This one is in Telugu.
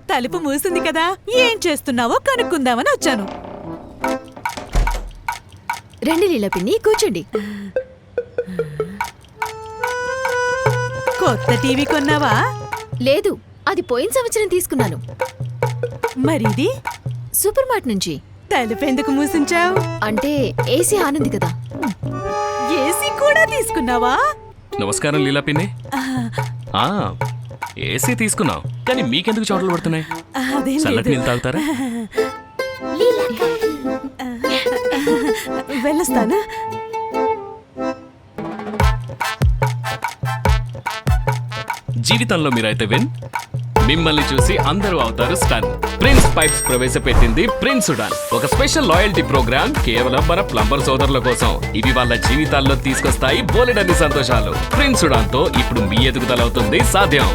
తలుపు మూసింది కదా, ఏం చేస్తున్నావో కనుక్కుందామని వచ్చాను. రండి లీలా పిన్ని, కూర్చోండి. కొత్త టీవీ కొన్నావా? లేదు, అది పోయిన సంవత్సరం తీసుకున్నాను. మరిది సూపర్ మార్ట్ నుంచి. తలుపు ఎందుకు మూసించావు? అంటే ఏసీ ఆనంది కదా. ఏసీ కూడా తీసుకున్నావా? నమస్కారం లీలా పిన్ని. ఏసీ తీసుకున్నాం, కానీ మీకెందుకు చోట్ల పడుతున్నాయి? చల్లటి నీళ్ళు తాగుతారా? వెళ్ళొస్తాను. జీవితంలో మీరైతే మిమ్మల్ని చూసి అందరూ అవుతారు స్టన్. ప్రిన్స్ పైప్స్ ప్రవేశపెట్టింది ప్రిన్స్ ఉడాన్, ఒక స్పెషల్ లాయల్టీ ప్రోగ్రామ్ కేవలం మన ప్లంబర్ సోదరుల కోసం. ఇవి వాళ్ళ జీవితాల్లో తీసుకొస్తాయి బోలెడన్ని సంతోషాలు. ప్రిన్స్ ఉడాన్ తో ఇప్పుడు మీ ఎదుగుదల అవుతుంది సాధ్యం.